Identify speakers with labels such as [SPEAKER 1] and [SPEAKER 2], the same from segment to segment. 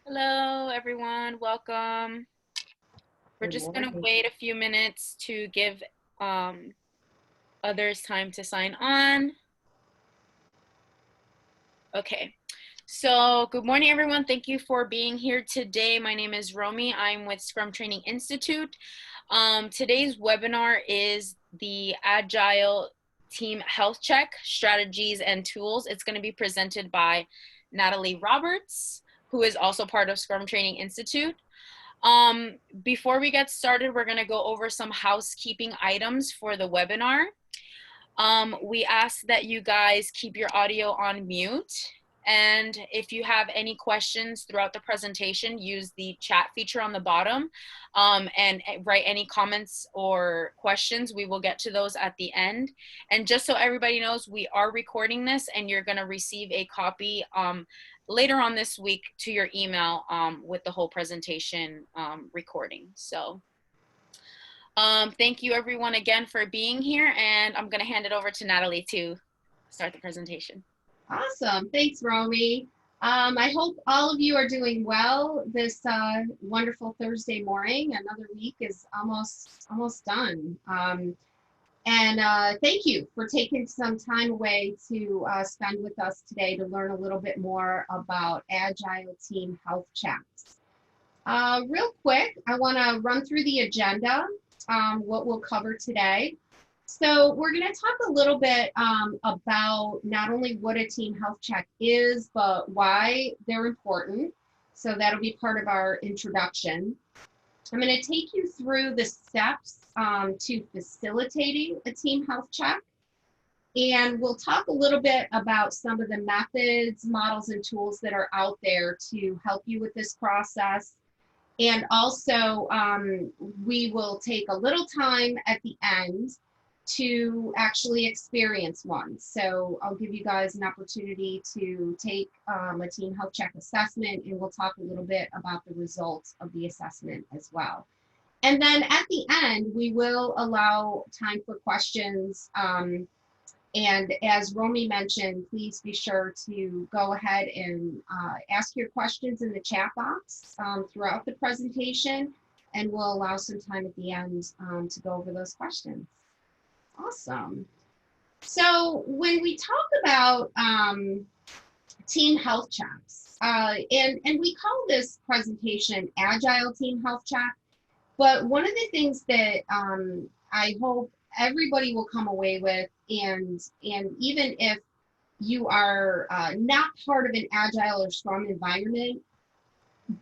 [SPEAKER 1] Hello, everyone. Welcome. We're
[SPEAKER 2] Good
[SPEAKER 1] just going to
[SPEAKER 2] morning.
[SPEAKER 1] wait a few minutes to give um, others time to sign on. Okay. So, good morning, everyone. Thank you for being here today. My name is Romy. I'm with Scrum Training Institute. Today's webinar is the Agile Team Health Check Strategies and Tools. It's going to be presented by Natalie Roberts, who is also part of Scrum Training Institute. Before we get started, we're gonna go over some housekeeping items for the webinar. We ask that you guys keep your audio on mute. And if you have any questions throughout the presentation, use the chat feature on the bottom and write any comments or questions. We will get to those at the end. And just so everybody knows, we are recording this and you're gonna receive a copy later on this week to your email with the whole presentation recording. So thank you everyone again for being here, and I'm gonna hand it over to Natalie to start the presentation.
[SPEAKER 2] Awesome. Thanks, Romy. I hope all of you are doing well this wonderful Thursday morning. Another week is almost done. And thank you for taking some time away to spend with us today to learn a little bit more about Agile Team Health Checks. Real quick, I want to run through the agenda, what we'll cover today. So we're going to talk a little bit about not only what a team health check is, but why they're important. So that'll be part of our introduction. I'm going to take you through the steps to facilitating a team health check. And we'll talk a little bit about some of the methods, models, and tools that are out there to help you with this process. And also, we will take a little time at the end to actually experience one. So I'll give you guys an opportunity to take a team health check assessment, and we'll talk a little bit about the results of the assessment as well. And then at the end, we will allow time for questions. And as Romy mentioned, please be sure to go ahead and ask your questions in the chat box throughout the presentation, and we'll allow some time at the end to go over those questions. Awesome. So when we talk about team health checks, and we call this presentation Agile Team Health Check, but one of the things that I hope everybody will come away with, and even if you are not part of an Agile or Scrum environment,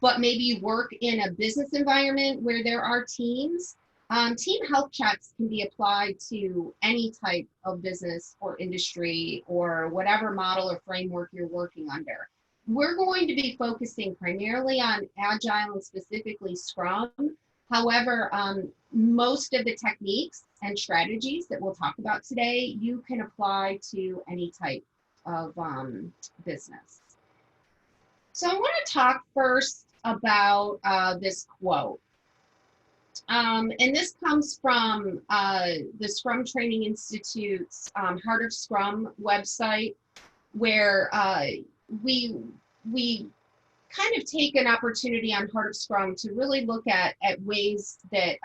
[SPEAKER 2] but maybe you work in a business environment where there are teams, team health checks can be applied to any type of business or industry or whatever model or framework you're working under. We're going to be focusing primarily on Agile and specifically Scrum. However, most of the techniques and strategies that we'll talk about today, you can apply to any type of business. So I want to talk first about this quote. And this comes from the Scrum Training Institute's Heart of Scrum website, where we kind of take an opportunity on Heart of Scrum to really look at ways that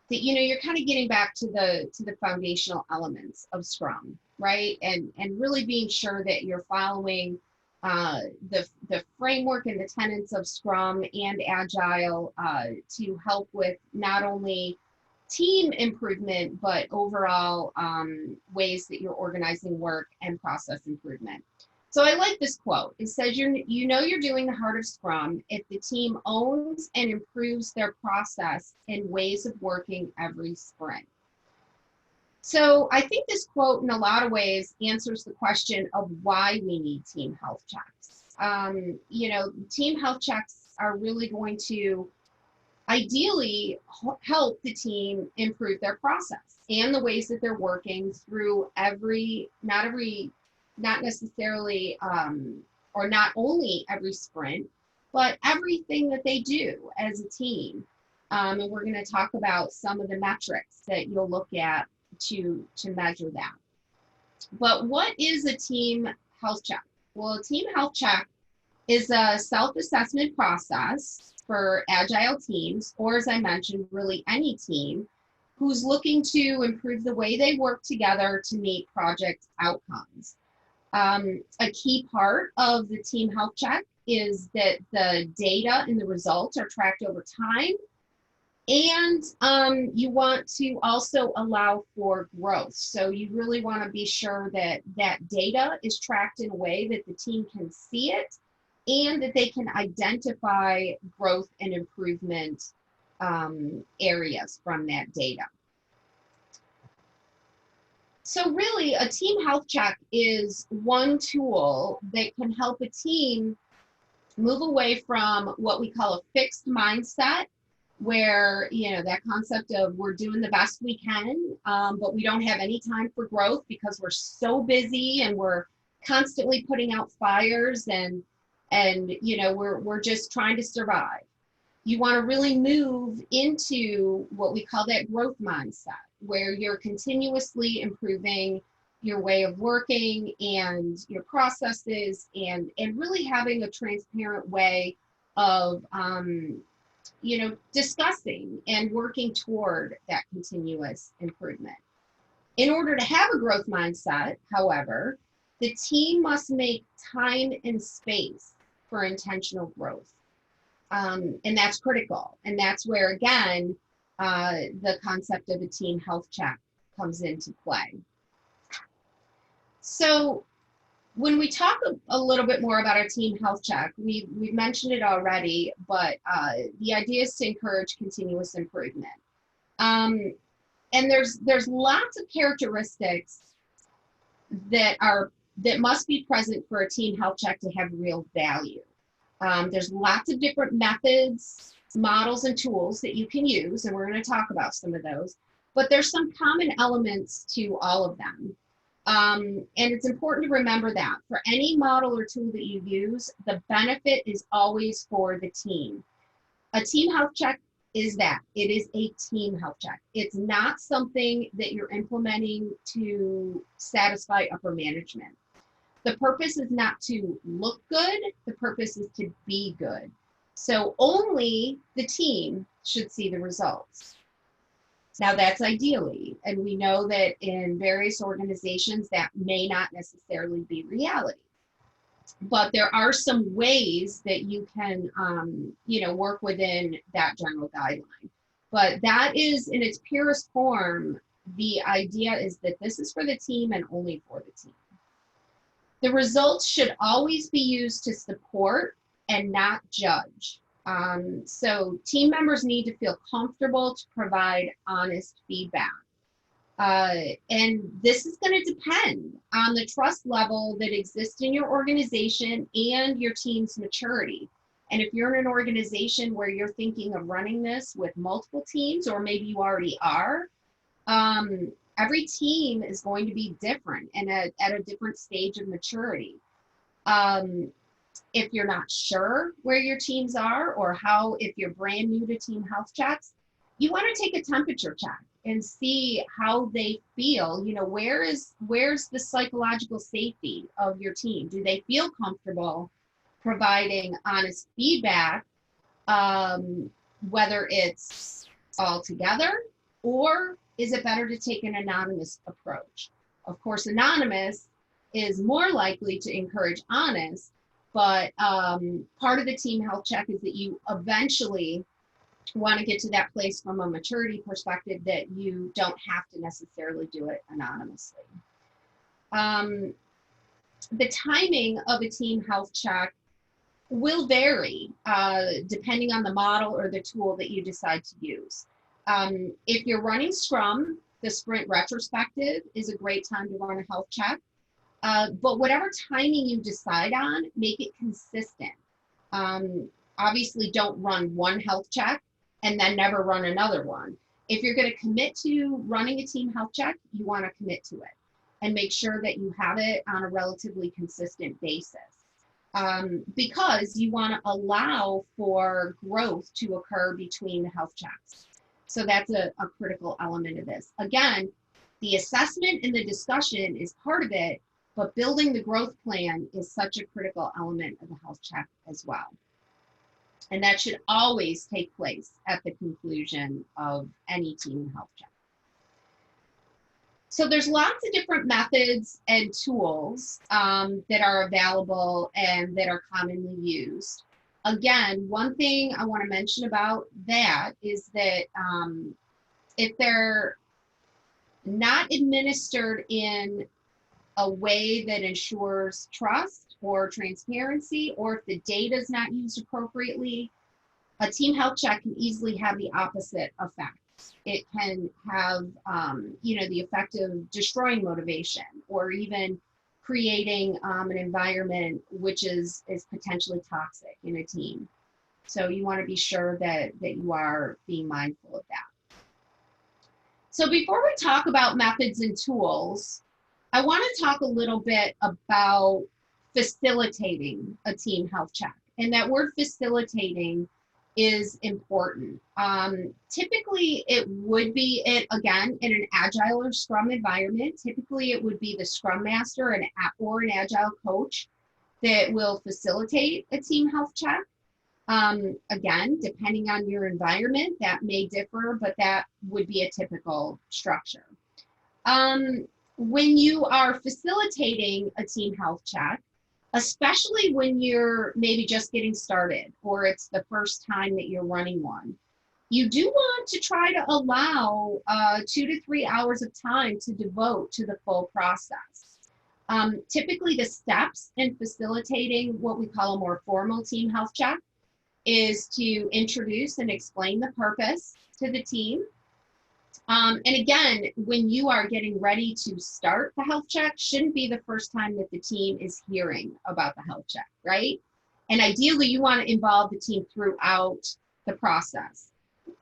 [SPEAKER 2] that you're kind of getting back to the foundational elements of Scrum, right? And really being sure that you're following the framework and the tenets of Scrum and Agile to help with not only team improvement, but overall ways that you're organizing work and process improvement. So I like this quote. It says, you know you're doing the heart of Scrum if the team owns and improves their process and ways of working every sprint. So I think this quote in a lot of ways answers the question of why we need team health checks. Team health checks are really going to ideally help the team improve their process and the ways that they're working through not necessarily, or not only every sprint, but everything that they do as a team. And we're going to talk about some of the metrics that you'll look at to measure that. But what is a team health check? Well, a team health check is a self-assessment process for Agile teams, or as I mentioned, really any team who's looking to improve the way they work together to meet project outcomes. A key part of the team health check is that the data and the results are tracked over time. And you want to also allow for growth. So you really want to be sure that that data is tracked in a way that the team can see it and that they can identify growth and improvement areas from that data. So really, a team health check is one tool that can help a team move away from what we call a fixed mindset, where, that concept of we're doing the best we can, but we don't have any time for growth because we're so busy and we're constantly putting out fires and we're just trying to survive. You want to really move into what we call that growth mindset, where you're continuously improving your way of working and your processes and really having a transparent way of discussing and working toward that continuous improvement. In order to have a growth mindset, however, the team must make time and space for intentional growth. And that's critical. And that's where, again, the concept of a team health check comes into play. So when we talk a little bit more about our team health check, we've mentioned it already, but the idea is to encourage continuous improvement. And there's lots of characteristics that must be present for a team health check to have real value. There's lots of different methods, models, and tools that you can use, and we're going to talk about some of those, but there's some common elements to all of them. And it's important to remember that for any model or tool that you use, the benefit is always for the team. A team health check is that. It is a team health check. It's not something that you're implementing to satisfy upper management. The purpose is not to look good. The purpose is to be good. So only the team should see the results. Now that's ideally, and we know that in various organizations that may not necessarily be reality. But there are some ways that you can, work within that general guideline. But that is, in its purest form, the idea is that this is for the team and only for the team. The results should always be used to support and not judge. So team members need to feel comfortable to provide honest feedback. And this is going to depend on the trust level that exists in your organization and your team's maturity. And if you're in an organization where you're thinking of running this with multiple teams, or maybe you already are, every team is going to be different and at a different stage of maturity. If you're not sure where your teams are or if you're brand new to team health checks, you want to take a temperature check and see how they feel. Where's the psychological safety of your team? Do they feel comfortable providing honest feedback, whether it's all together, or is it better to take an anonymous approach? Of course, anonymous is more likely to encourage honest, but part of the team health check is that you eventually want to get to that place from a maturity perspective that you don't have to necessarily do it anonymously. The timing of a team health check will vary depending on the model or the tool that you decide to use. If you're running Scrum, the sprint retrospective is a great time to run a health check. But whatever timing you decide on, make it consistent. Obviously, don't run one health check and then never run another one. If you're going to commit to running a team health check, you want to commit to it and make sure that you have it on a relatively consistent basis. Because you want to allow for growth to occur between the health checks. So that's a critical element of this. Again, the assessment and the discussion is part of it, but building the growth plan is such a critical element of the health check as well. And that should always take place at the conclusion of any team health check. So there's lots of different methods and tools that are available and that are commonly used. Again, one thing I want to mention about that is that if they're not administered in a way that ensures trust or transparency, or if the data is not used appropriately, a team health check can easily have the opposite effect. It can have, the effect of destroying motivation or even creating an environment which is potentially toxic in a team. So you want to be sure that you are being mindful of that. So before we talk about methods and tools, I want to talk a little bit about facilitating a team health check. And that word facilitating is important. Typically, it would be, again, in an Agile or Scrum environment, typically it would be the Scrum Master or an Agile coach that will facilitate a team health check. Again, depending on your environment, that may differ, but that would be a typical structure. When you are facilitating a team health check, especially when you're maybe just getting started or it's the first time that you're running one, you do want to try to allow 2 to 3 hours of time to devote to the full process. Typically, the steps in facilitating what we call a more formal team health check is to introduce and explain the purpose to the team. And again, when you are getting ready to start the health check, shouldn't be the first time that the team is hearing about the health check, right? And ideally, you want to involve the team throughout the process.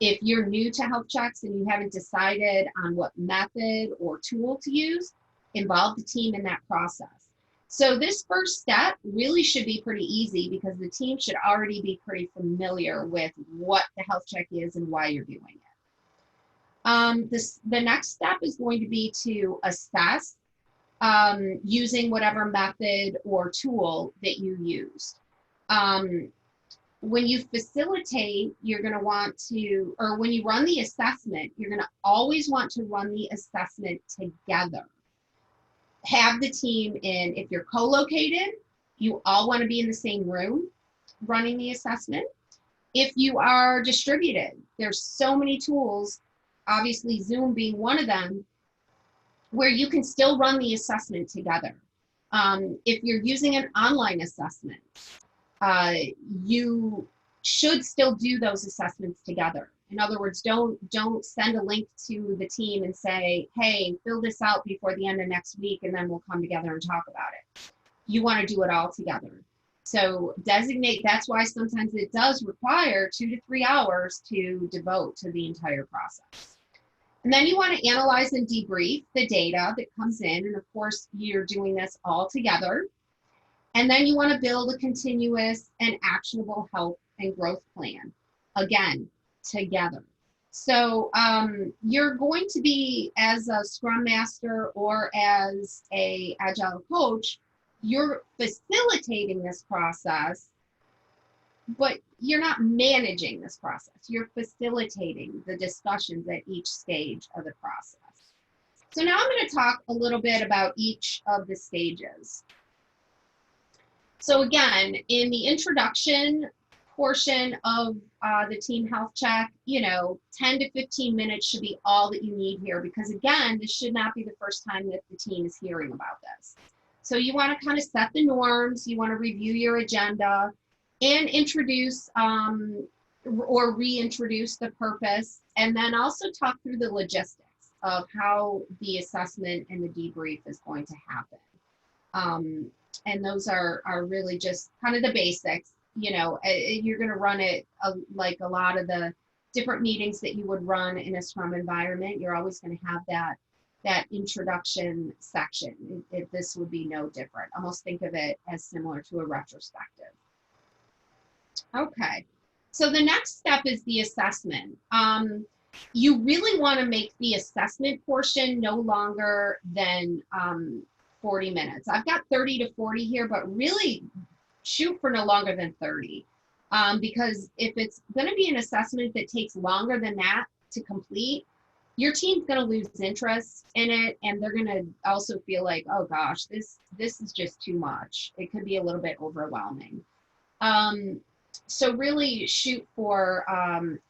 [SPEAKER 2] If you're new to health checks and you haven't decided on what method or tool to use, involve the team in that process. So this first step really should be pretty easy because the team should already be pretty familiar with what the health check is and why you're doing it. The next step is going to be to assess using whatever method or tool that you used. When you facilitate, you're going to want to, or when you run the assessment, you're going to always want to run the assessment together. Have the team in, if you're co-located, you all want to be in the same room running the assessment. If you are distributed, there's so many tools, obviously Zoom being one of them, where you can still run the assessment together. If you're using an online assessment, you should still do those assessments together. In other words, don't send a link to the team and say, hey, fill this out before the end of next week and then we'll come together and talk about it. You want to do it all together. So designate, that's why sometimes it does require 2 to 3 hours to devote to the entire process. And then you want to analyze and debrief the data that comes in. And of course, you're doing this all together. And then you want to build a continuous and actionable health and growth plan. Again, together. So you're going to be, as a Scrum Master or as a Agile coach, you're facilitating this process, but you're not managing this process. You're facilitating the discussions at each stage of the process. So now I'm going to talk a little bit about each of the stages. So again, in the introduction portion of the team health check, 10 to 15 minutes should be all that you need here, because again, this should not be the first time that the team is hearing about this. So you want to kind of set the norms, you want to review your agenda and introduce or reintroduce the purpose, and then also talk through the logistics of how the assessment and the debrief is going to happen. And those are really just kind of the basics. You're going to run it like a lot of the different meetings that you would run in a Scrum environment. You're always going to have that introduction section. This would be no different. Almost think of it as similar to a retrospective. Okay, so the next step is the assessment. You really want to make the assessment portion no longer than 40 minutes. I've got 30 to 40 here, but really shoot for no longer than 30. Because if it's going to be an assessment that takes longer than that to complete, your team's going to lose interest in it, and they're going to also feel like, oh gosh, this is just too much. It could be a little bit overwhelming. So really shoot for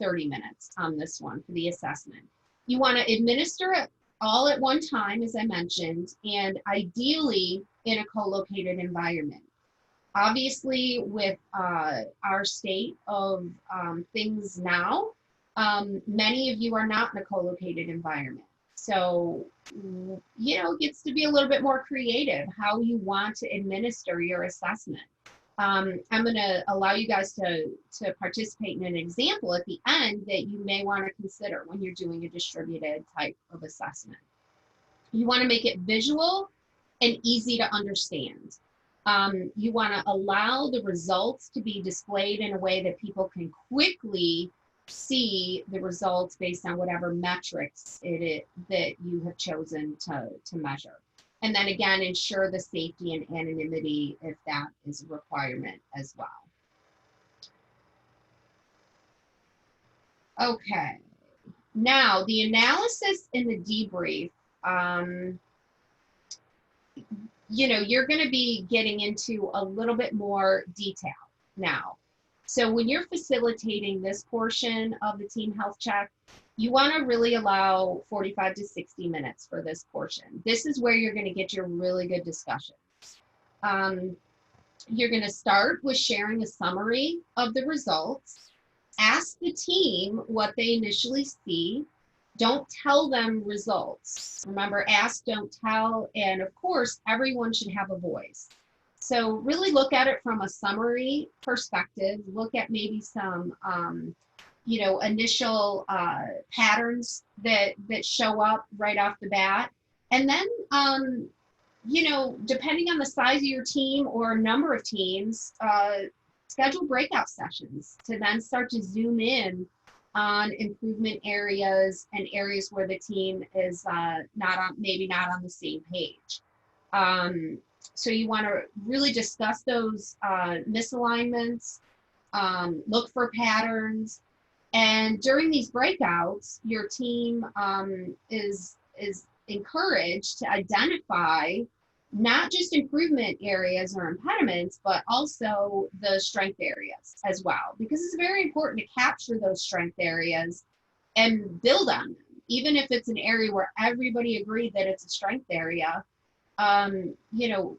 [SPEAKER 2] 30 minutes on this one for the assessment. You want to administer it all at one time, as I mentioned, and ideally in a co-located environment. Obviously, with our state of things now, many of you are not in a co-located environment. So, you know, it gets to be a little bit more creative how you want to administer your assessment. I'm going to allow you guys to participate in an example at the end that you may want to consider when you're doing a distributed type of assessment. You want to make it visual and easy to understand. You want to allow the results to be displayed in a way that people can quickly see the results based on whatever metrics that you have chosen to measure. And then again, ensure the safety and anonymity if that is a requirement as well. Okay, now the analysis and the debrief, you know, you're going to be getting into a little bit more detail now. So when you're facilitating this portion of the team health check, you want to really allow 45 to 60 minutes for this portion. This is where you're going to get your really good discussions. You're going to start with sharing a summary of the results. Ask the team what they initially see. Don't tell them results. Remember, ask, don't tell, and of course, everyone should have a voice. So really look at it from a summary perspective. Look at maybe some, you know, initial patterns that show up right off the bat. And then, you know, depending on the size of your team or number of teams, schedule breakout sessions to then start to zoom in on improvement areas and areas where the team is maybe not on the same page. So you want to really discuss those misalignments, look for patterns, and during these breakouts, your team is encouraged to identify not just improvement areas or impediments, but also the strength areas as well, because it's very important to capture those strength areas and build on them. Even if it's an area where everybody agreed that it's a strength area, you know,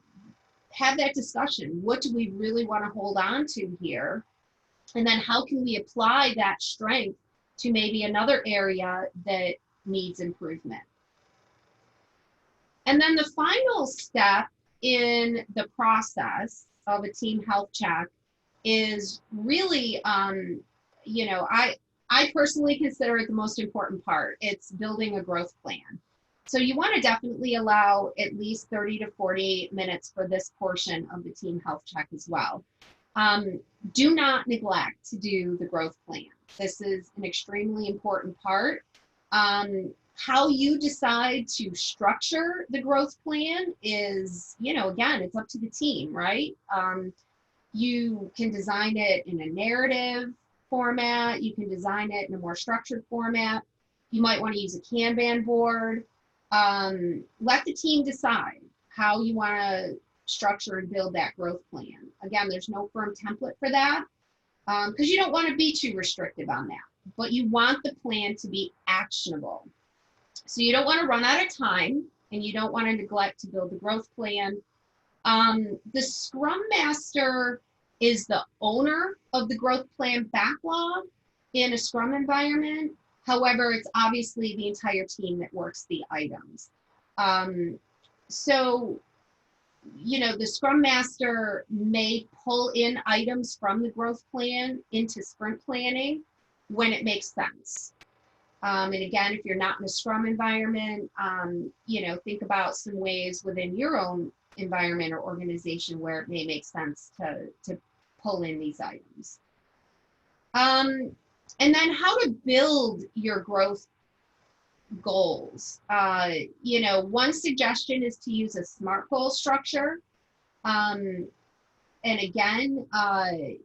[SPEAKER 2] have that discussion. What do we really want to hold on to here? And then how can we apply that strength to maybe another area that needs improvement? And then the final step in the process of a team health check is really, you know, I personally consider it the most important part. It's building a growth plan. So you want to definitely allow at least 30 to 40 minutes for this portion of the team health check as well. Do not neglect to do the growth plan. This is an extremely important part. How you decide to structure the growth plan is, you know, again, it's up to the team, right? You can design it in a narrative format. You can design it in a more structured format. You might want to use a Kanban board. Let the team decide how you want to structure and build that growth plan. Again, there's no firm template for that because you don't want to be too restrictive on that, but you want the plan to be actionable. So you don't want to run out of time and you don't want to neglect to build the growth plan. The Scrum Master is the owner of the growth plan backlog in a Scrum environment. However, it's obviously the entire team that works the items. So, you know, the Scrum Master may pull in items from the growth plan into sprint planning when it makes sense. And again, if you're not in a Scrum environment, you know, think about some ways within your own environment or organization where it may make sense to pull in these items. And then how to build your growth goals. One suggestion is to use a SMART goal structure. And again,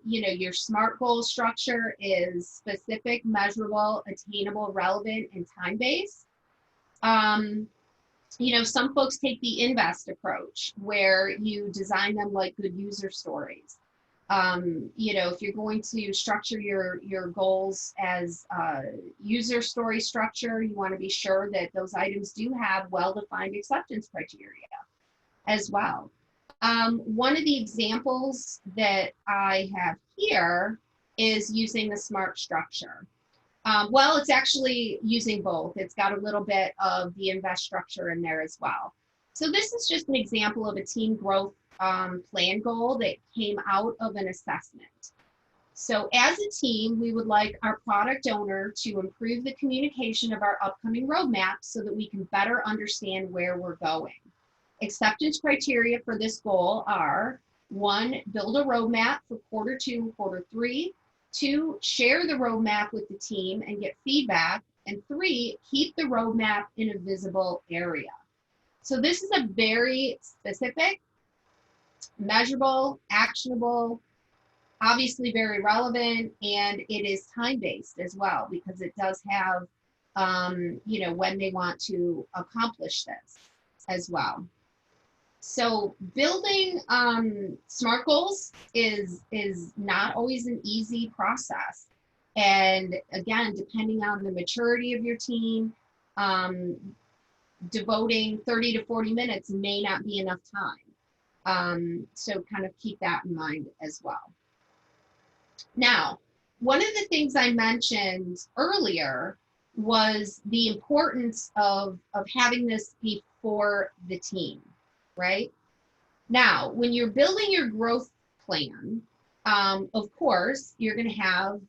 [SPEAKER 2] your SMART goal structure is specific, measurable, attainable, relevant, and time-based. Some folks take the INVEST approach where you design them like good user stories. If you're going to structure your goals as user story structure, you want to be sure that those items do have well-defined acceptance criteria as well. One of the examples that I have here is using the SMART structure. Well, it's actually using both. It's got a little bit of the INVEST structure in there as well. So this is just an example of a team growth plan goal that came out of an assessment. So as a team, we would like our product owner to improve the communication of our upcoming roadmap so that we can better understand where we're going. Acceptance criteria for this goal are: 1, build a roadmap for quarter 2, quarter 3. 2, share the roadmap with the team and get feedback. And 3, keep the roadmap in a visible area. So this is a very specific, measurable, actionable, obviously very relevant, and it is time-based as well because it does have, when they want to accomplish this as well. So building SMART goals is not always an easy process. And again, depending on the maturity of your team, devoting 30 to 40 minutes may not be enough time. So kind of keep that in mind as well. Now, one of the things I mentioned earlier was the importance of having this before the team. Right? Now, when you're building your growth plan, of course, you're going to have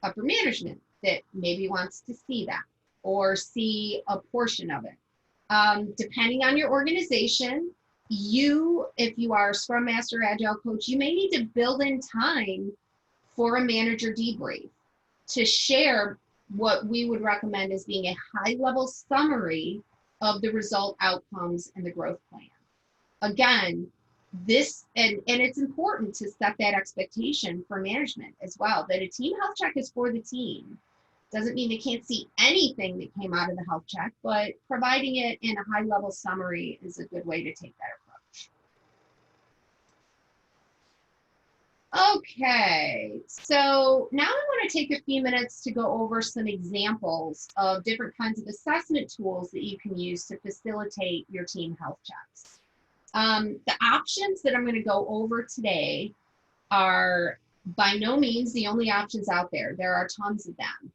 [SPEAKER 2] upper management that maybe wants to see that or see a portion of it. Depending on your organization, if you are a Scrum Master, Agile coach, you may need to build in time for a manager debrief to share what we would recommend as being a high-level summary of the result outcomes and the growth plan. Again, this, and it's important to set that expectation for management as well, that a team health check is for the team. Doesn't mean they can't see anything that came out of the health check, but providing it in a high-level summary is a good way to take that approach. Okay, so now I want to take a few minutes to go over some examples of different kinds of assessment tools that you can use to facilitate your team health checks. The options that I'm going to go over today are by no means the only options out there. There are tons of them.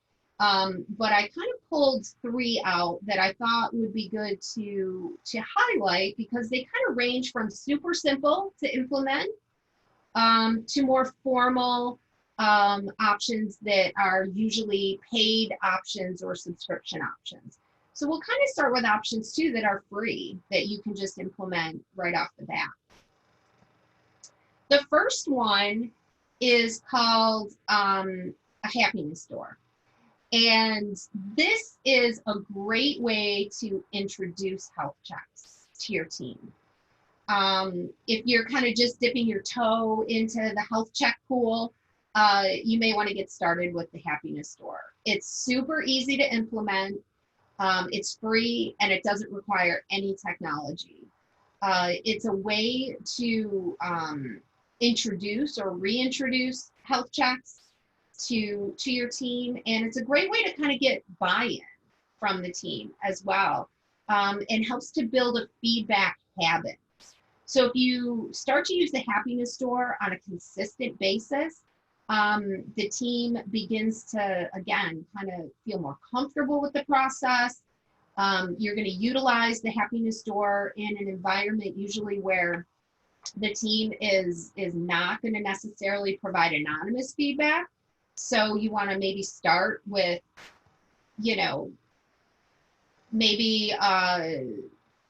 [SPEAKER 2] But I kind of pulled 3 out that I thought would be good to highlight because they kind of range from super simple to implement to more formal options that are usually paid options or subscription options. So we'll kind of start with options 2 that are free that you can just implement right off the bat. The first one is called a happiness store. And this is a great way to introduce health checks to your team. If you're kind of just dipping your toe into the health check pool, you may want to get started with the happiness store. It's super easy to implement. It's free and it doesn't require any technology. It's a way to introduce or reintroduce health checks to your team, and it's a great way to kind of get buy-in from the team as well, and helps to build a feedback habit. So if you start to use the happiness store on a consistent basis, the team begins to, again, kind of feel more comfortable with the process. You're going to utilize the happiness store in an environment usually where the team is not going to necessarily provide anonymous feedback. So you want to maybe start with, maybe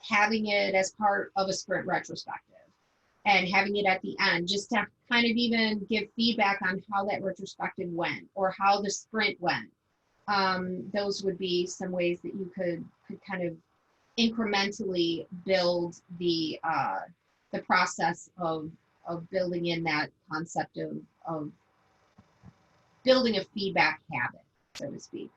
[SPEAKER 2] having it as part of a sprint retrospective and having it at the end, just to kind of even give feedback on how that retrospective went or how the sprint went. those would be some ways that you could kind of incrementally build the process of building in that concept of building a feedback habit, so to speak.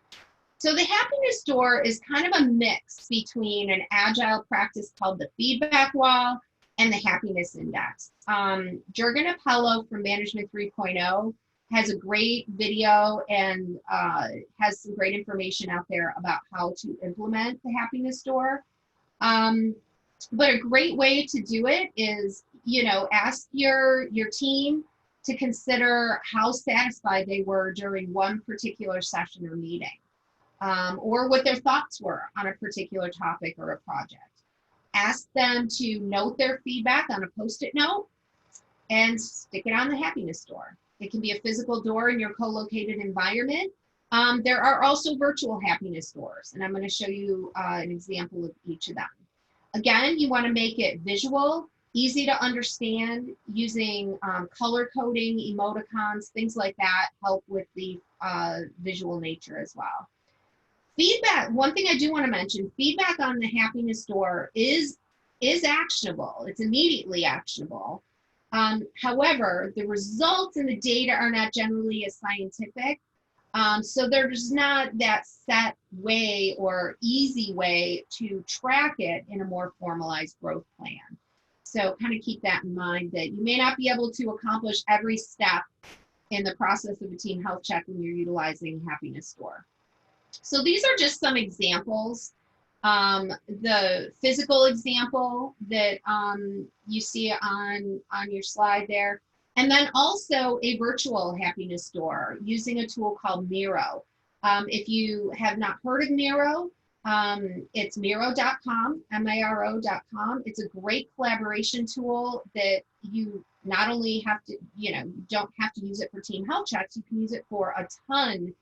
[SPEAKER 2] So the happiness door is kind of a mix between an agile practice called the feedback wall and the happiness index. Jürgen Appello from Management 3.0 has a great video and has some great information out there about how to implement the happiness door. But a great way to do it is, you know, ask your team to consider how satisfied they were during one particular session or meeting, or what their thoughts were on a particular topic or a project. Ask them to note their feedback on a Post-it note and stick it on the happiness door. It can be a physical door in your co-located environment. There are also virtual happiness doors, and I'm going to show you an example of each of them. Again, you want to make it visual, easy to understand, using color coding, emoticons, things like that help with the visual nature as well. Feedback, one thing I do want to mention, feedback on the happiness door is actionable. It's immediately actionable. However, the results and the data are not generally as scientific. So there's not that set way or easy way to track it in a more formalized growth plan. So kind of keep that in mind, that you may not be able to accomplish every step in the process of a team health check when you're utilizing happiness score. So these are just some examples. The physical example that you see on your slide there, and then also a virtual happiness store using a tool called Miro. If you have not heard of Miro, it's Miro.com, M-A-R-O.com. It's a great collaboration tool that you not only have to, you know, you don't have to use it for team health checks, you can use it for a ton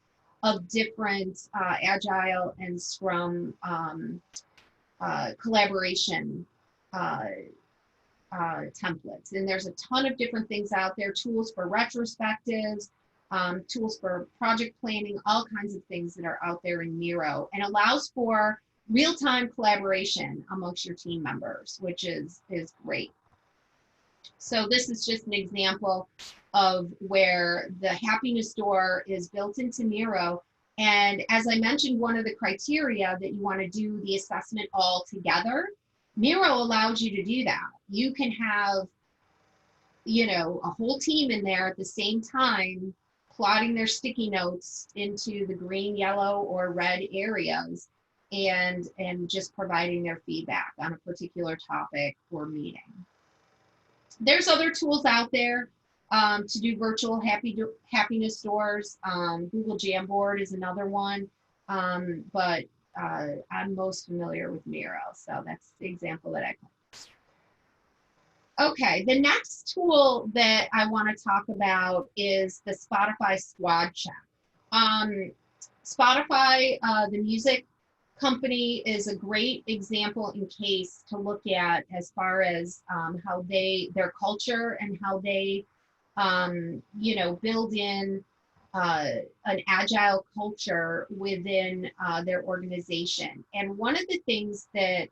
[SPEAKER 2] of different Agile and Scrum collaboration templates. And there's a ton of different things out there, tools for retrospectives, tools for project planning, all kinds of things that are out there in Miro, and allows for real-time collaboration amongst your team members, which is great. So this is just an example of where the happiness door is built into Miro. And as I mentioned, one of the criteria that you want to do the assessment all together, Miro allows you to do that. You can have, you know, a whole team in there at the same time plotting their sticky notes into the green, yellow, or red areas, and just providing their feedback on a particular topic or meeting. There's other tools out there to do virtual happiness stores. Google Jamboard is another one, but I'm most familiar with Miro, so that's the example that I can. Okay, the next tool that I want to talk about is the Spotify Squad Check. Spotify, the music company, is a great example in case to look at as far as how their culture and how they you know, build in an agile culture within their organization. And one of the things that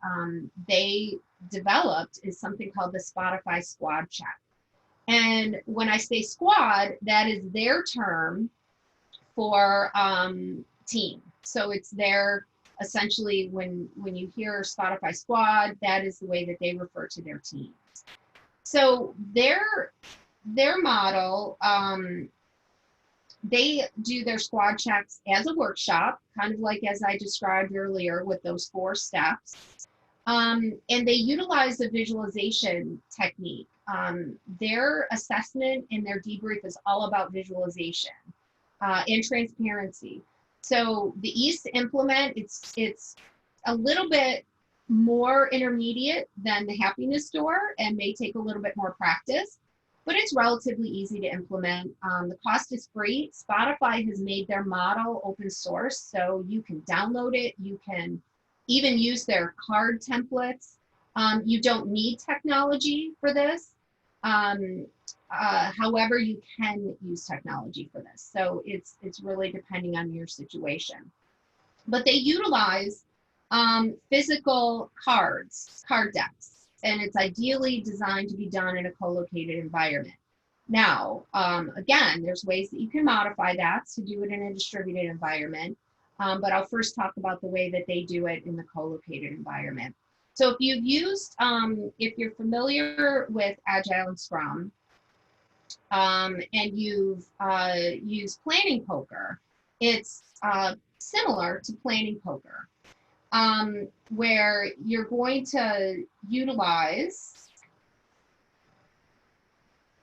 [SPEAKER 2] they developed is something called the Spotify Squad Check. And when I say squad, that is their term for team. So it's their, essentially, when you hear Spotify Squad, that is the way that they refer to their teams. So their model, they do their squad checks as a workshop, kind of like as I described earlier with those 4 steps. And they utilize a visualization technique. Their assessment and their debrief is all about visualization and transparency. So the ease to implement, it's a little bit more intermediate than the happiness store and may take a little bit more practice, but it's relatively easy to implement. The cost is free. Spotify has made their model open source, so you can download it. You can even use their card templates. You don't need technology for this. However, you can use technology for this. So it's really depending on your situation. But they utilize physical card decks, and it's ideally designed to be done in a co-located environment. Now, again, there's ways that you can modify that to do it in a distributed environment, but I'll first talk about the way that they do it in the co-located environment. So if you've used, if you're familiar with Agile and Scrum, and you've used planning poker, it's similar to planning poker, where you're going to utilize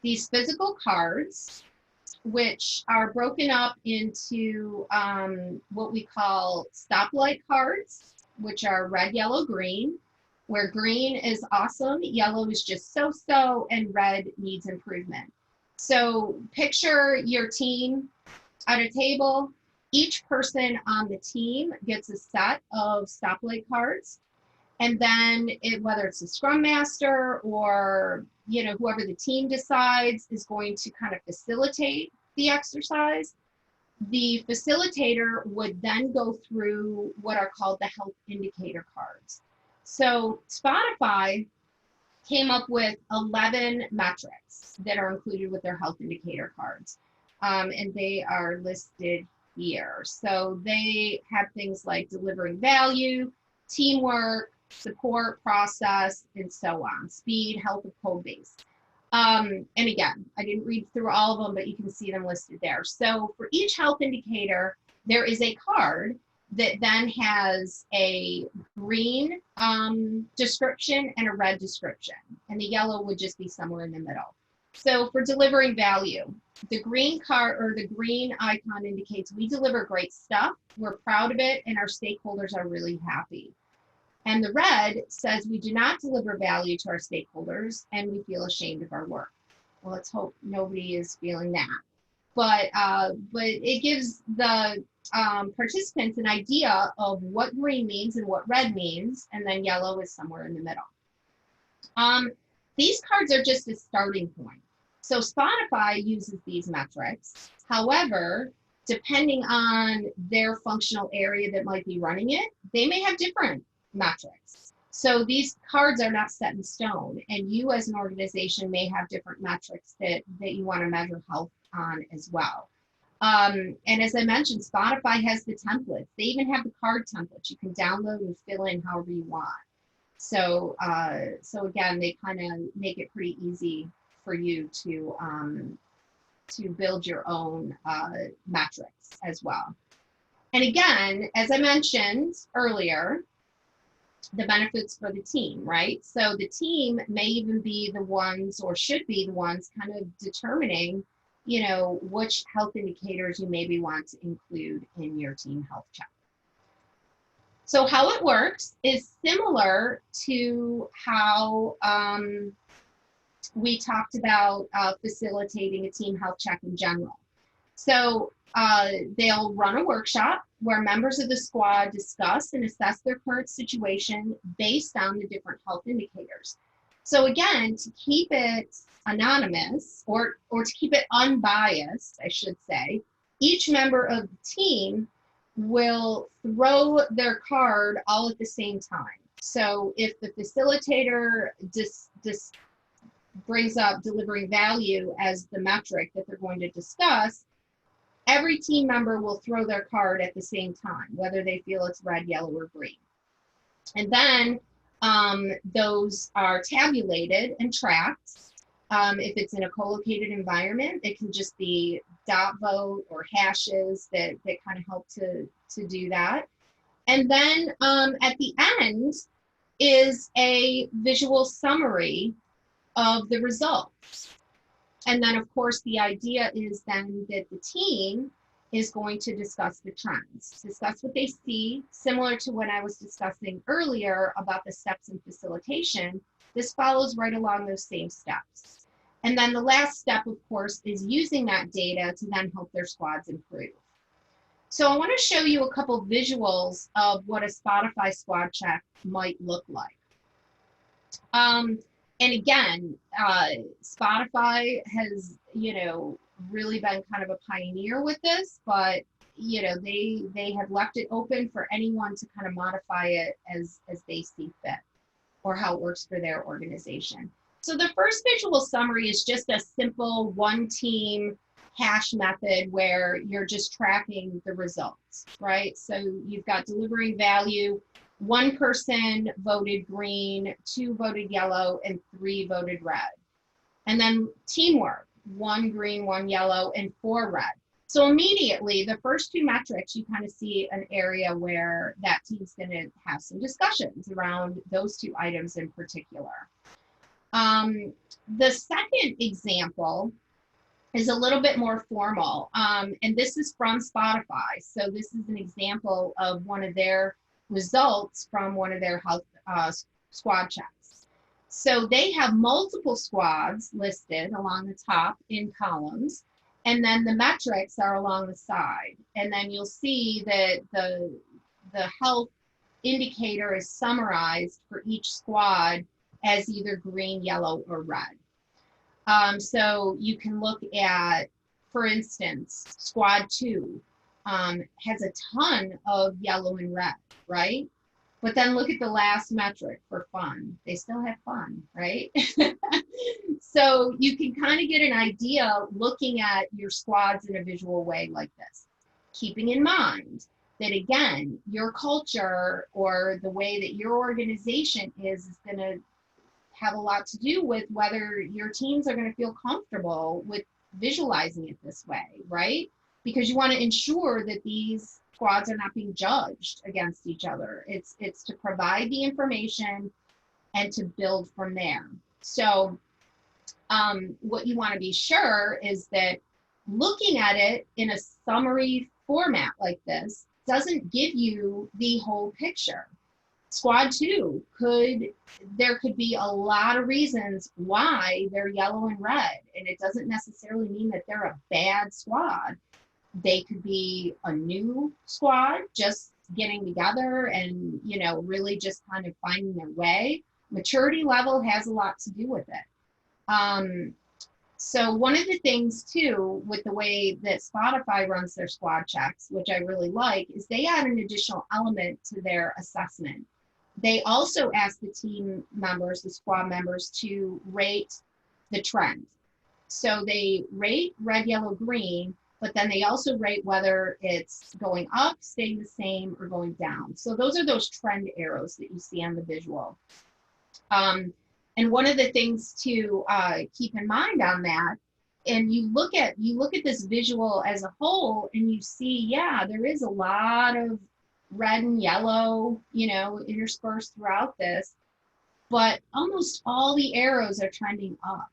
[SPEAKER 2] these physical cards, which are broken up into what we call stoplight cards, which are red, yellow, green, where green is awesome, yellow is just so-so, and red needs improvement. So picture your team at a table. Each person on the team gets a set of stoplight cards. And then whether it's a scrum master or whoever the team decides is going to kind of facilitate the exercise, the facilitator would then go through what are called the health indicator cards. So Spotify came up with 11 metrics that are included with their health indicator cards. And they are listed here. So they have things like delivering value, teamwork, support, process, and so on, speed, health of code base. And again, I didn't read through all of them, but you can see them listed there. So for each health indicator, there is a card that then has a green description and a red description, and the yellow would just be somewhere in the middle. So for delivering value, the green card or the green icon indicates we deliver great stuff, we're proud of it, and our stakeholders are really happy. And the red says we do not deliver value to our stakeholders and we feel ashamed of our work. Well, let's hope nobody is feeling that. But it gives the participants an idea of what green means and what red means, and then yellow is somewhere in the middle. These cards are just a starting point. So Spotify uses these metrics. However, depending on their functional area that might be running it, they may have different metrics. So these cards are not set in stone, and you as an organization may have different metrics that you want to measure health on as well. And as I mentioned, Spotify has the templates. They even have the card templates. You can download and fill in however you want. So again, they kind of make it pretty easy for you to build your own metrics as well. And again, as I mentioned earlier, the benefits for the team, right? So the team may even be the ones, or should be the ones, kind of determining, which health indicators you maybe want to include in your team health check. So how it works is similar to how we talked about facilitating a team health check in general. So they'll run a workshop where members of the squad discuss and assess their current situation based on the different health indicators. So again, to keep it anonymous, or to keep it unbiased, I should say, each member of the team will throw their card all at the same time. So if the facilitator brings up delivering value as the metric that they're going to discuss, every team member will throw their card at the same time, whether they feel it's red, yellow, or green. And then those are tabulated and tracked. If it's in a co-located environment, it can just be dot vote or hashes that kind of help to do that. And then at the end is a visual summary of the results. And then, of course, the idea is then that the team is going to discuss the trends, discuss what they see, similar to what I was discussing earlier about the steps in facilitation. This follows right along those same steps. And then the last step, of course, is using that data to then help their squads improve. So I want to show you a couple visuals of what a Spotify squad check might look like. And again, Spotify has, really been kind of a pioneer with this, but they have left it open for anyone to kind of modify it as they see fit or how it works for their organization. So the first visual summary is just a simple one team hash method where you're just tracking the results, right? So you've got delivering value. One person voted green, 2 voted yellow, and 3 voted red. And then teamwork, 1 green, 1 yellow, and 4 red. So immediately, the first 2 metrics, you kind of see an area where that team's going to have some discussions around those 2 items in particular. The second example is a little bit more formal, and this is from Spotify. So this is an example of one of their results from one of their health squad checks. So they have multiple squads listed along the top in columns, and then the metrics are along the side. And then you'll see that the health indicator is summarized for each squad as either green, yellow, or red. So you can look at, for instance, squad 2 has a ton of yellow and red, right? But then look at the last metric for fun. They still have fun, right? So you can kind of get an idea looking at your squads in a visual way like this, keeping in mind that, again, your culture or the way that your organization is going to have a lot to do with whether your teams are going to feel comfortable with visualizing it this way, right? Because you want to ensure that these squads are not being judged against each other. It's to provide the information and to build from there. So what you want to be sure is that looking at it in a summary format like this doesn't give you the whole picture. Squad 2 there could be a lot of reasons why they're yellow and red, and it doesn't necessarily mean that they're a bad squad. They could be a new squad just getting together and, really just kind of finding their way. Maturity level has a lot to do with it. So one of the things too, with the way that Spotify runs their squad checks, which I really like, is they add an additional element to their assessment. They also ask the team members, the squad members, to rate the trend. So they rate red, yellow, green, but then they also rate whether it's going up, staying the same, or going down. So those are those trend arrows that you see on the visual. And one of the things to keep in mind on that, and you look at this visual as a whole, and you see, yeah, there is a lot of red and yellow, interspersed throughout this, but almost all the arrows are trending up,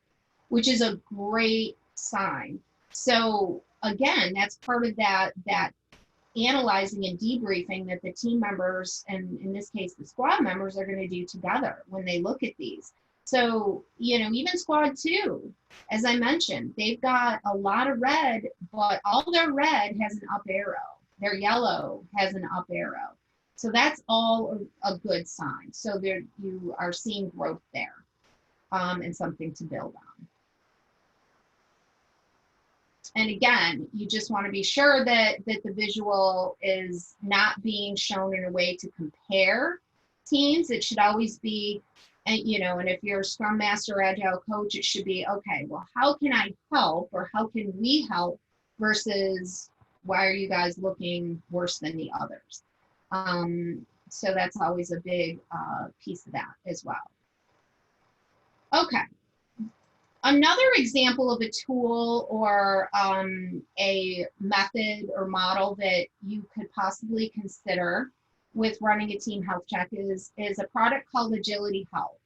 [SPEAKER 2] which is a great sign. So again, that's part of that analyzing and debriefing that the team members, and in this case, the squad members, are going to do together when they look at these. So, even squad 2, as I mentioned, they've got a lot of red, but all their red has an up arrow. Their yellow has an up arrow. So that's all a good sign. So you are seeing growth there, and something to build on. And again, you just want to be sure that the visual is not being shown in a way to compare teams. It should always be, and if you're a Scrum Master or Agile coach, it should be, okay, well, how can I help, or how can we help, versus why are you guys looking worse than the others? So that's always a big piece of that as well. Okay. Another example of a tool or a method or model that you could possibly consider with running a team health check is a product called Agility Health.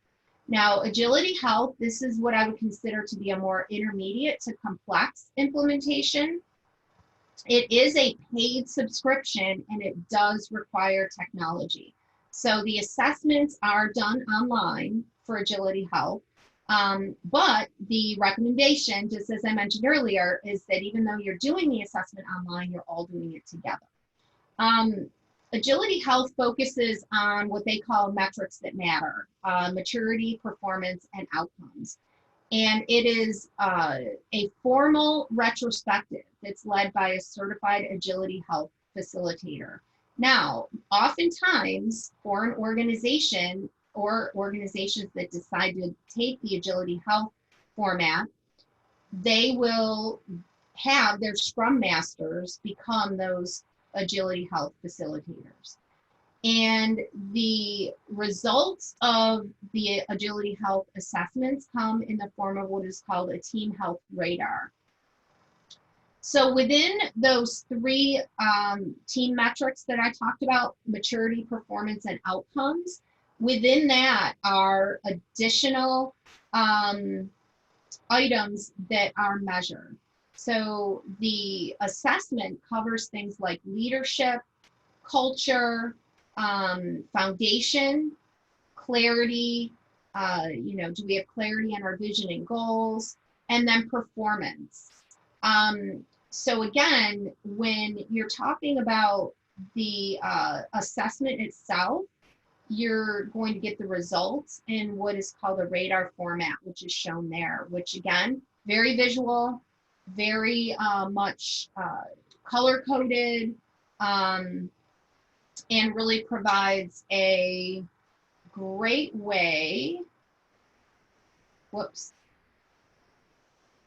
[SPEAKER 2] Now, Agility Health, this is what I would consider to be a more intermediate to complex implementation. It is a paid subscription, and it does require technology. So the assessments are done online for Agility Health. But the recommendation, just as I mentioned earlier, is that even though you're doing the assessment online, you're all doing it together. Agility Health focuses on what they call metrics that matter, maturity, performance, and outcomes. And it is a formal retrospective that's led by a certified Agility Health facilitator. Now, oftentimes for an organization or organizations that decide to take the Agility Health format, they will have their Scrum Masters become those Agility Health facilitators. And the results of the Agility Health assessments come in the form of what is called a team health radar. So within those three team metrics that I talked about, maturity, performance, and outcomes, within that are additional items that are measured. So the assessment covers things like leadership, culture, foundation, clarity, do we have clarity on our vision and goals, and then performance. So again, when you're talking about the assessment itself, you're going to get the results in what is called a radar format, which is shown there, which again, very visual, very much color-coded, and really provides a great way,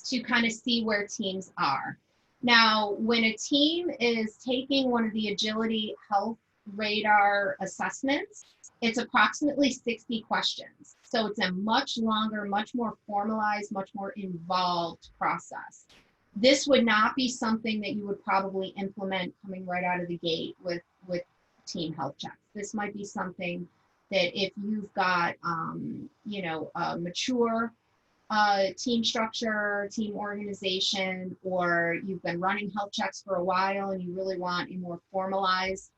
[SPEAKER 2] to kind of see where teams are. Now, when a team is taking one of the Agility Health Radar assessments, it's approximately 60 questions. So it's a much longer, much more formalized, much more involved process. This would not be something that you would probably implement coming right out of the gate with team health checks. This might be something that if you've got, a mature team structure, team organization, or you've been running health checks for a while and you really want a more formalized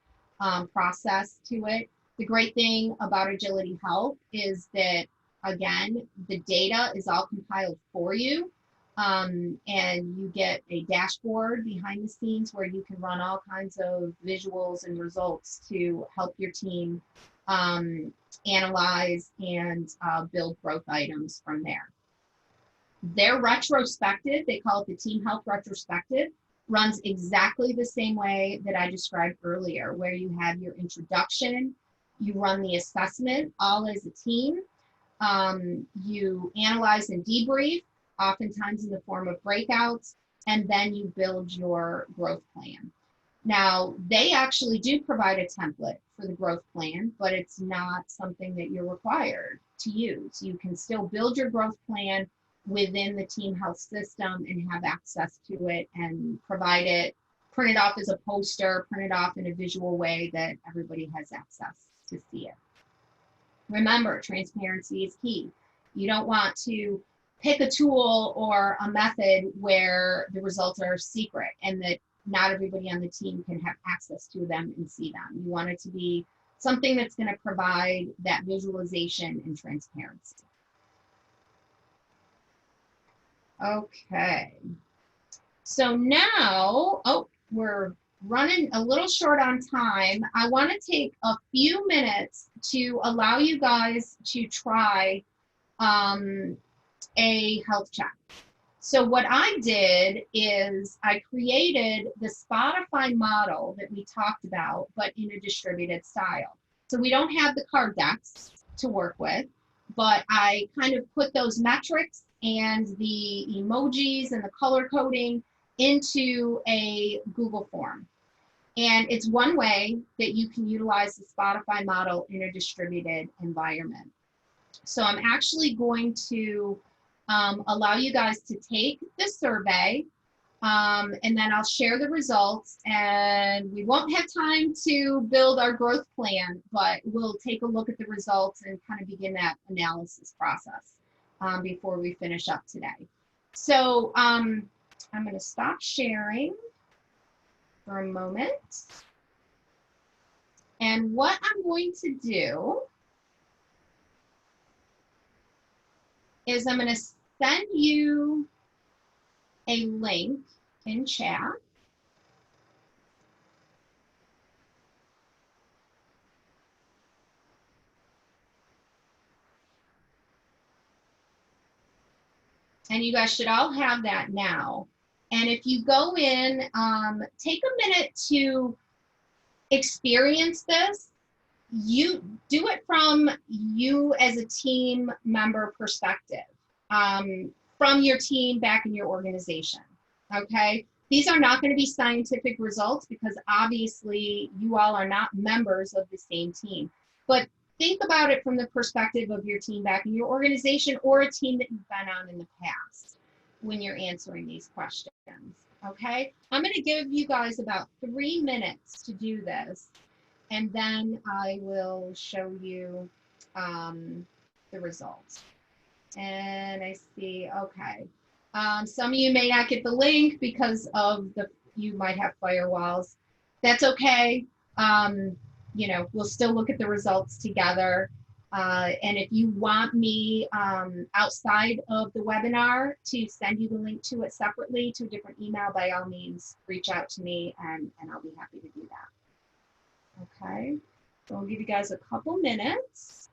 [SPEAKER 2] process to it. The great thing about Agility Health is that, again, the data is all compiled for you. And you get a dashboard behind the scenes where you can run all kinds of visuals and results to help your team analyze and build growth items from there. Their retrospective, they call it the Team Health Retrospective, runs exactly the same way that I described earlier, where you have your introduction, you run the assessment all as a team, you analyze and debrief, oftentimes in the form of breakouts, and then you build your growth plan. Now, they actually do provide a template for the growth plan, but it's not something that you're required to use. You can still build your growth plan within the team health system and have access to it and provide it, print it off as a poster, print it off in a visual way that everybody has access to see it. Remember, transparency is key. You don't want to pick a tool or a method where the results are secret and that not everybody on the team can have access to them and see them. You want it to be something that's going to provide that visualization and transparency. Okay, so now, we're running a little short on time. I want to take a few minutes to allow you guys to try a health check. So what I did is I created the Spotify model that we talked about, but in a distributed style. So we don't have the card decks to work with, but I kind of put those metrics and the emojis and the color coding into a Google form. And it's one way that you can utilize the Spotify model in a distributed environment. So I'm actually going to allow you guys to take the survey, and then I'll share the results, and we won't have time to build our growth plan, but we'll take a look at the results and kind of begin that analysis process before we finish up today. So I'm going to stop sharing for a moment. And what I'm going to do is I'm going to send you a link in chat. And you guys should all have that now. And if you go in, take a minute to experience this. You do it from you as a team member perspective, from your team back in your organization. Okay, these are not going to be scientific results because obviously you all are not members of the same team, but think about it from the perspective of your team back in your organization or a team that you've been on in the past when you're answering these questions. Okay, I'm going to give you guys about 3 minutes to do this, and then I will show you the results. And I see, okay. Some of you may not get the link because of you might have firewalls. That's okay. You know, we'll still look at the results together. And if you want me outside of the webinar to send you the link to it separately to a different email, by all means, reach out to me and I'll be happy to do that. Okay, so I'll give you guys a couple minutes.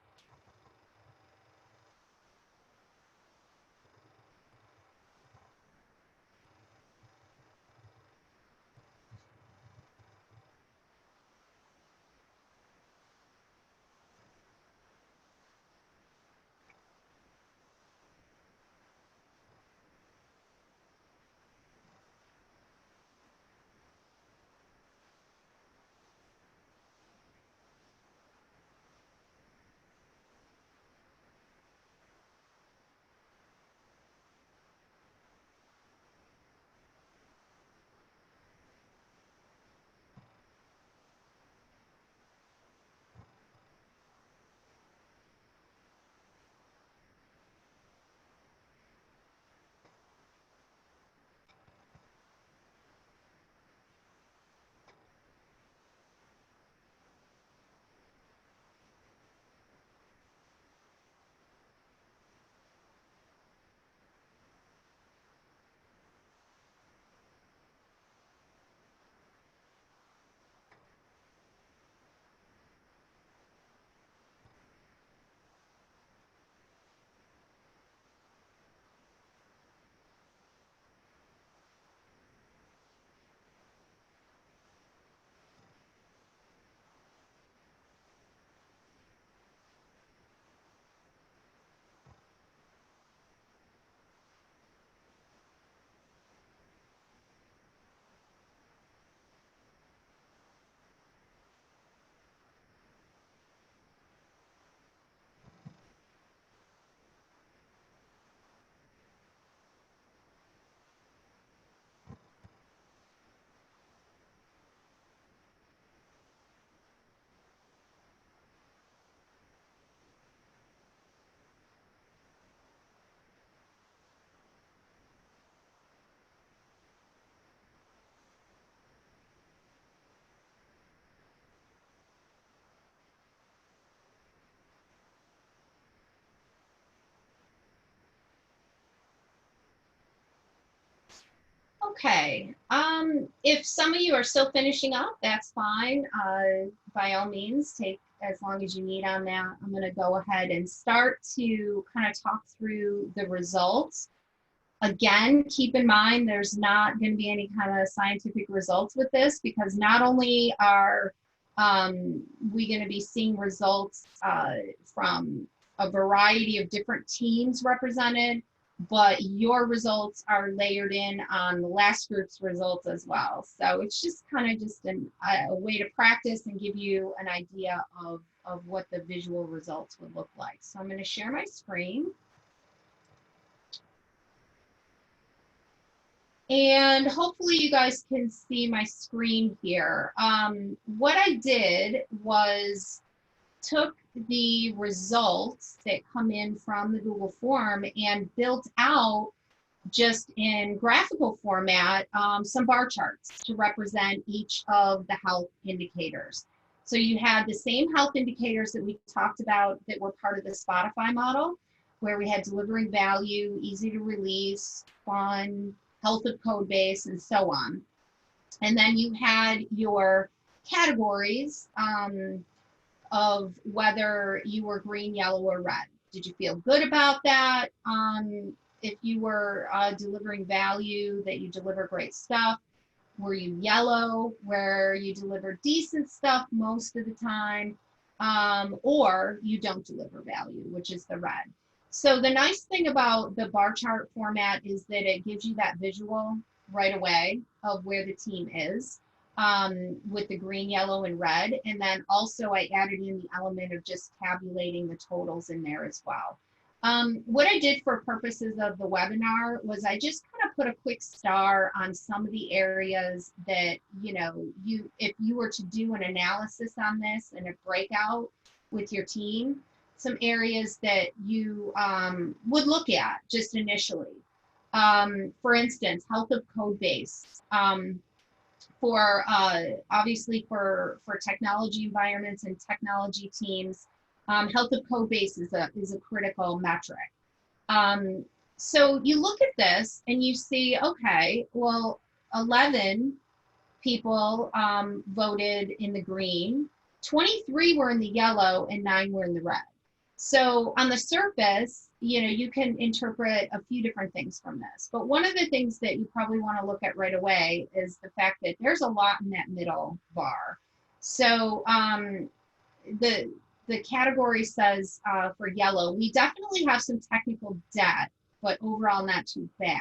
[SPEAKER 2] Okay, if some of you are still finishing up, that's fine. By all means, take as long as you need on that. I'm gonna go ahead and start to kind of talk through the results. Again, keep in mind, there's not gonna be any kind of scientific results with this because not only are we gonna be seeing results from a variety of different teams represented, but your results are layered in on the last group's results as well. So it's just kind of just a way to practice and give you an idea of what the visual results would look like. So I'm going to share my screen. And hopefully you guys can see my screen here. What I did was took the results that come in from the Google form and built out just in graphical format some bar charts to represent each of the health indicators. So you had the same health indicators that we talked about that were part of the Spotify model, where we had delivering value, easy to release, fun, health of code base, and so on. And then you had your categories of whether you were green, yellow, or red. Did you feel good about that? if you were delivering value, that you deliver great stuff. Were you yellow, where you deliver decent stuff most of the time, or you don't deliver value, which is the red. So the nice thing about the bar chart format is that it gives you that visual right away of where the team is, with the green, yellow, and red. And then also I added in the element of just tabulating the totals in there as well. What I did for purposes of the webinar was I just kind of put a quick star on some of the areas that, if you were to do an analysis on this and a breakout with your team, some areas that you would look at just initially. For instance, health of code base. For obviously for technology environments and technology teams, health of code base is a critical metric. So you look at this and you see, okay, well, 11 people voted in the green, 23 were in the yellow, and 9 were in the red. So on the surface, you can interpret a few different things from this. But one of the things that you probably want to look at right away is the fact that there's a lot in that middle bar. So the category says for yellow, we definitely have some technical debt, but overall not too bad.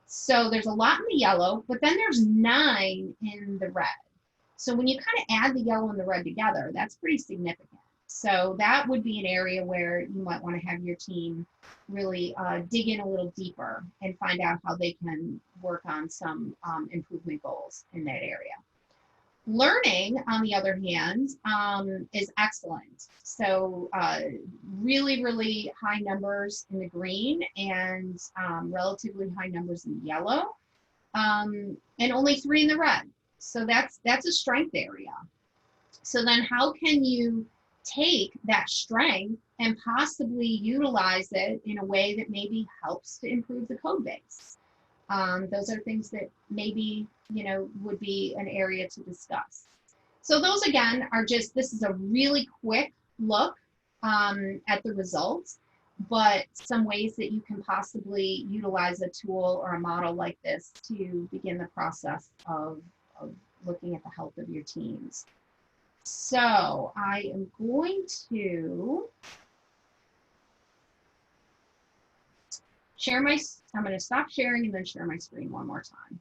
[SPEAKER 2] So there's a lot in the yellow, but then there's 9 in the red. So when you kind of add the yellow and the red together, that's pretty significant. So that would be an area where you might want to have your team really dig in a little deeper and find out how they can work on some improvement goals in that area. Learning, on the other hand, is excellent. So really, really high numbers in the green and relatively high numbers in the yellow, and only 3 in the red. So that's a strength area. So then how can you take that strength and possibly utilize it in a way that maybe helps to improve the code base? Those are things that maybe, would be an area to discuss. So those, again, are just, this is a really quick look at the results, but some ways that you can possibly utilize a tool or a model like this to begin the process of looking at the health of your teams. So I am going to share I'm going to stop sharing and then share my screen one more time.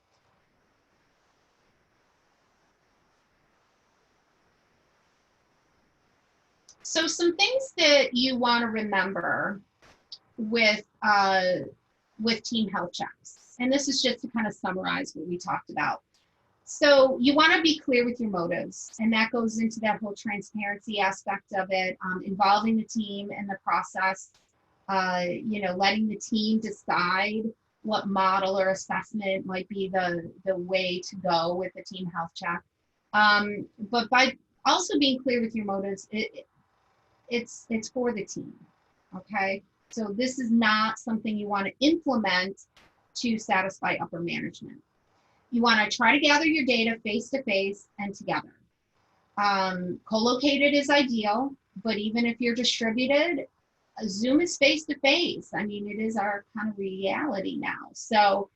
[SPEAKER 2] So some things that you want to remember with team health checks, and this is just to kind of summarize what we talked about. So you want to be clear with your motives, and that goes into that whole transparency aspect of it, involving the team in the process, letting the team decide what model or assessment might be the way to go with the team health check. But by also being clear with your motives, it's for the team, okay? So this is not something you want to implement to satisfy upper management. You want to try to gather your data face-to-face and together. Co-located is ideal, but even if you're distributed, Zoom is face-to-face. I mean, it is our kind of reality now. So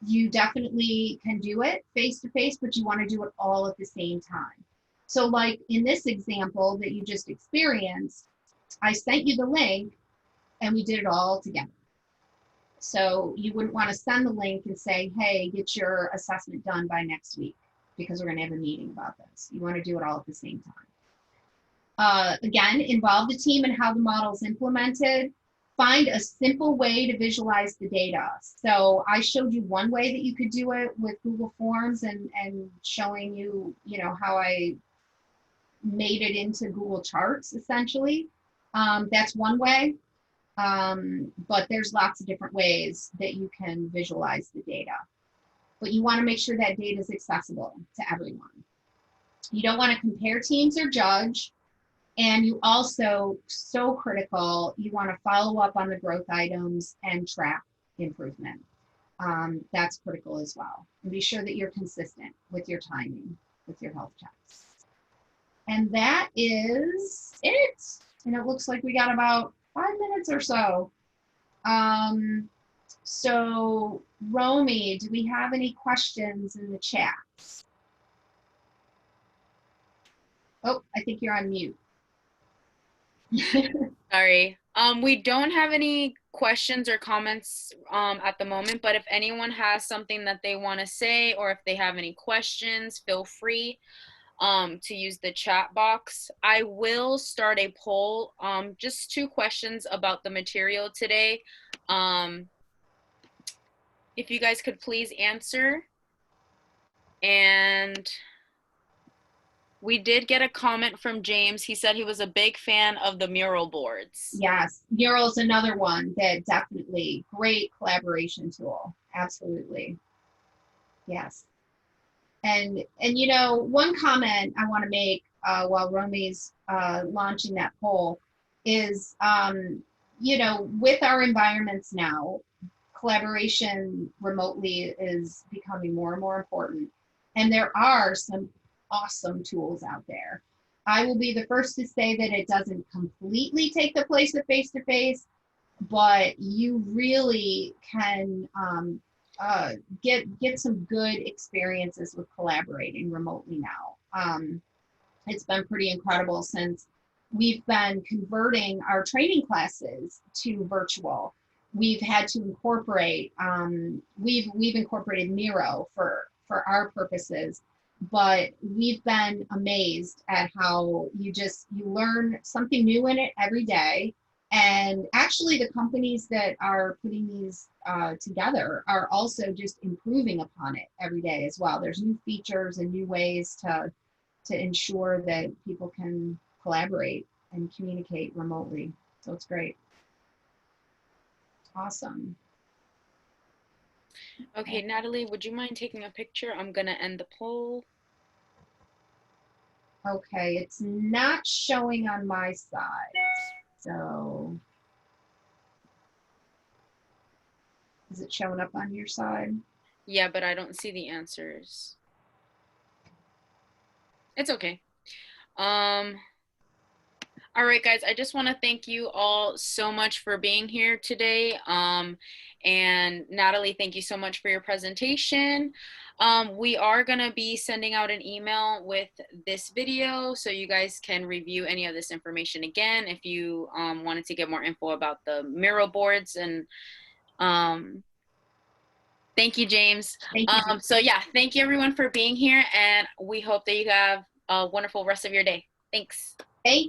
[SPEAKER 2] you definitely can do it face-to-face, but you want to do it all at the same time. So like in this example that you just experienced, I sent you the link and we did it all together. So you wouldn't want to send the link and say, hey, get your assessment done by next week because we're going to have a meeting about this. You want to do it all at the same time. Again, involve the team in how the model is implemented. Find a simple way to visualize the data. So I showed you one way that you could do it with Google Forms and showing you, how I made it into Google Charts, essentially. That's one way. But there's lots of different ways that you can visualize the data. But you want to make sure that data is accessible to everyone. You don't want to compare teams or judge. And you also, so critical, you want to follow up on the growth items and track improvement. That's critical as well. And be sure that you're consistent with your timing, with your health checks. And that is it. And it looks like we got about 5 minutes or so. So Romy, do we have any questions in the chat? Oh, I think you're on mute.
[SPEAKER 1] Sorry. We don't have any questions or comments at the moment, but if anyone has something that they want to say or if they have any questions, feel free to use the chat box. I will start a poll, just 2 questions about the material today. If you guys could please answer. And we did get a comment from James. He said he was a big fan of the mural boards.
[SPEAKER 2] Yes, mural's another one that definitely great collaboration tool. Absolutely. Yes. And you know, one comment I want to make while Romy's launching that poll is, you know, with our environments now, collaboration remotely is becoming more and more important. And there are some awesome tools out there. I will be the first to say that it doesn't completely take the place of face-to-face, but you really can get some good experiences with collaborating remotely now. It's been pretty incredible since we've been converting our training classes to virtual. We've had to incorporate, we've incorporated Miro for our purposes, but we've been amazed at how you learn something new in it every day. And actually the companies that are putting these together are also just improving upon it every day as well. There's new features and new ways to ensure that people can collaborate and communicate remotely. So it's great. Awesome.
[SPEAKER 1] Okay, Natalie, would you mind taking a picture? I'm gonna end the poll.
[SPEAKER 2] Okay, it's not showing on my side. So is it showing up on your side?
[SPEAKER 1] Yeah, but I don't see the answers. It's okay. All right, guys, I just want to thank you all so much for being here today. And Natalie, thank you so much for your presentation. We are going to be sending out an email with this video so you guys can review any of this information again if you wanted to get more info about the mural boards. And thank you, James.
[SPEAKER 2] Thank you.
[SPEAKER 1] So yeah, thank you everyone for being here, and we hope that you have a wonderful rest of your day. Thanks.